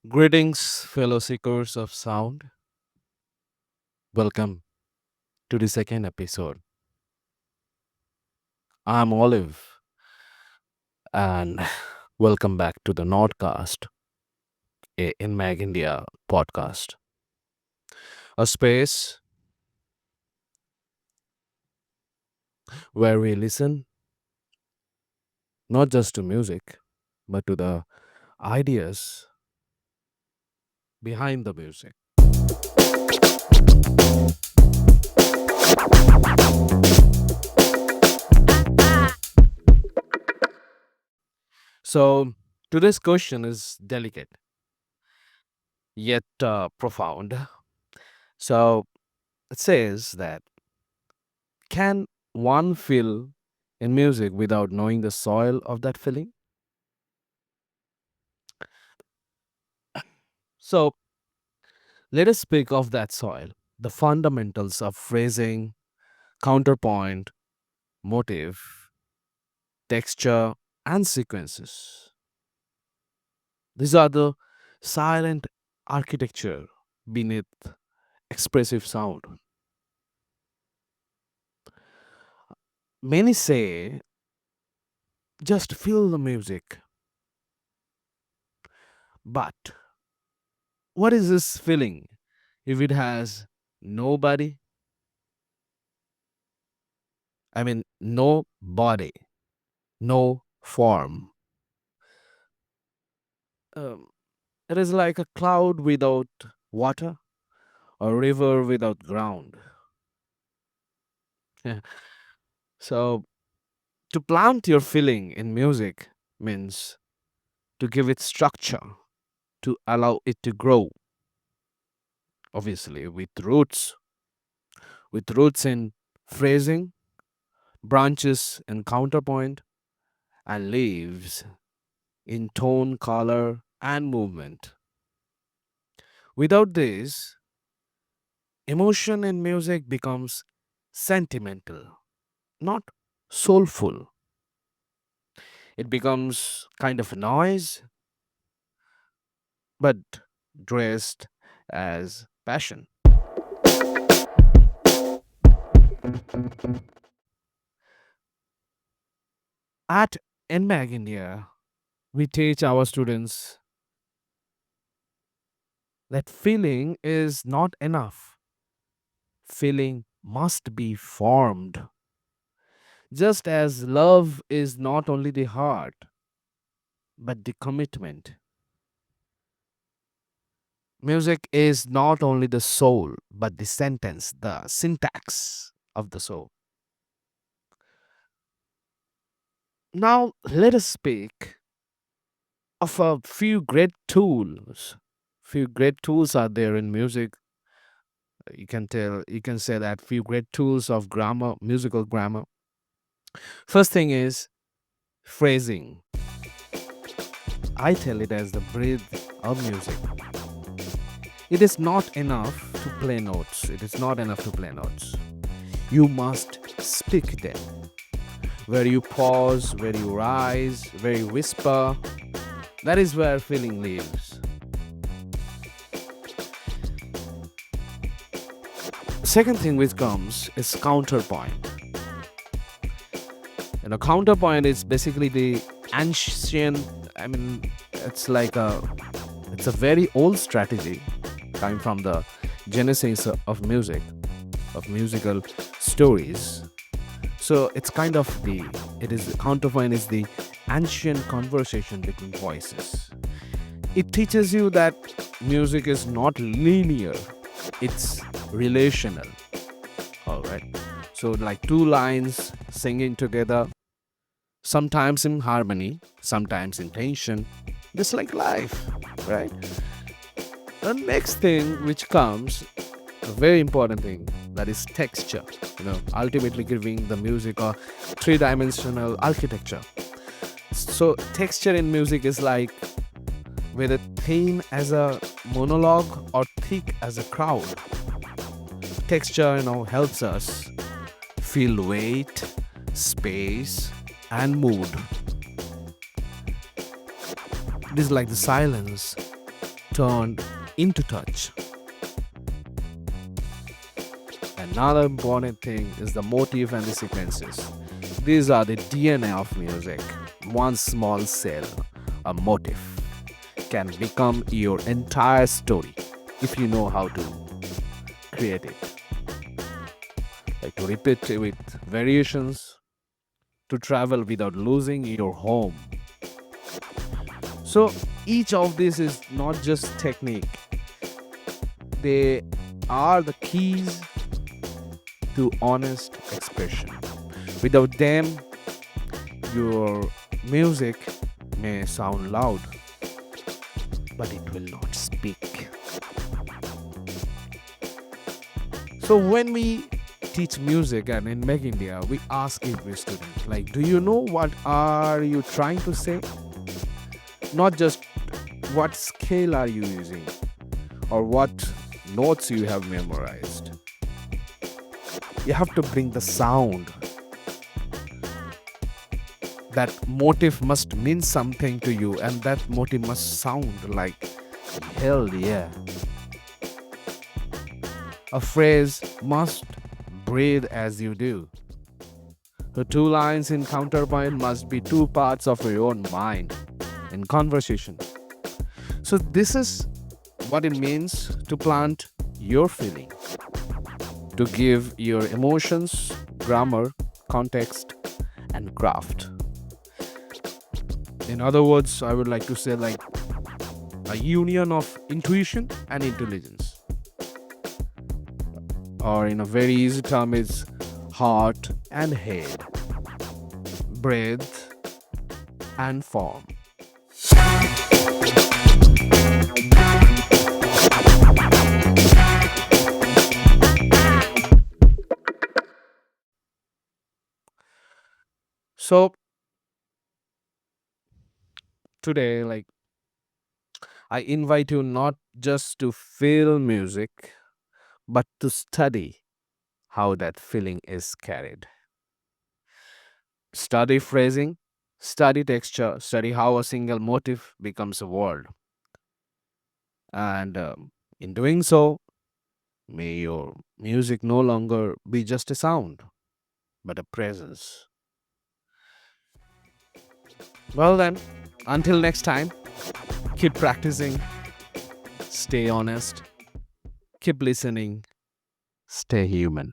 Greetings, fellow seekers of sound. Welcome to the second episode. I'm Olive, and welcome back to the nodCast, a NMAG India podcast, a space where we listen not just to music, but to the ideas behind the music. So, today's question is delicate yet profound. So, it says that can one feel in music without knowing the soil of that feeling? So, let us speak of that soil, the fundamentals of phrasing, counterpoint, motive, texture, and sequences. These are the silent architecture beneath expressive sound. Many say just feel the music, but what is this feeling if it has nobody? I mean, no body, no form. Um, it is like a cloud without water, a river without ground. So, to plant your feeling in music means to give it structure, to allow it to grow, obviously, with roots in phrasing, branches in counterpoint, and leaves in tone, color, and movement. Without this, emotion in music becomes sentimental, not soulful. It becomes kind of a noise, but dressed as passion. At NMAG India, we teach our students that feeling is not enough. Feeling must be formed. Just as love is not only the heart, but the commitment. Music is not only the soul, but the sentence, the syntax of the soul. Now, let us speak of a few great tools. Few great tools are there in music. You can say that few great tools of grammar, musical grammar. First thing is phrasing. I tell it as the breath of music. It is not enough to play notes. It is not enough to play notes. You must speak them. Where you pause, where you rise, where you whisper, that is where feeling lives. Second thing which comes is counterpoint. Counterpoint is basically the ancient, I mean, it's like it's a very old strategy coming from the genesis of music, of musical stories. So it's kind of counterpoint is the ancient conversation between voices. It teaches you that music is not linear, it's relational. All right. So, like two lines singing together, sometimes in harmony, sometimes in tension, just like life, right? The next thing which comes, a very important thing, that is texture, ultimately giving the music a three-dimensional architecture. So, texture in music is like whether thin as a monologue or thick as a crowd. Texture, helps us feel weight, space, and mood. It is like the silence turned into touch. Another important thing is the motif and the sequences. These are the DNA of music. One small cell, a motif, can become your entire story if you know how to create it. Like to repeat with variations, to travel without losing your home. So each of these is not just technique, they are the keys to honest expression. Without them, your music may sound loud, but it will not speak. So when we teach music and in Make India, we ask every student, like, do you know what are you trying to say? Not just what scale are you using or what notes you have memorized. You have to bring the sound. That motive must mean something to you, and that motive must sound like hell yeah. A phrase must breathe as you do. The two lines in counterpoint must be two parts of your own mind in conversation. So this is what it means to plant your feeling, to give your emotions grammar, context, and craft. In other words, I would like to say like a union of intuition and intelligence. Or in a very easy term, it's heart and head, breadth and form. So today, like, I invite you not just to feel music, but to study how that feeling is carried. Study phrasing, study texture, study how a single motif becomes a word. And in doing so, may your music no longer be just a sound, but a presence. Well, then, until next time, keep practicing, stay honest, keep listening, stay human.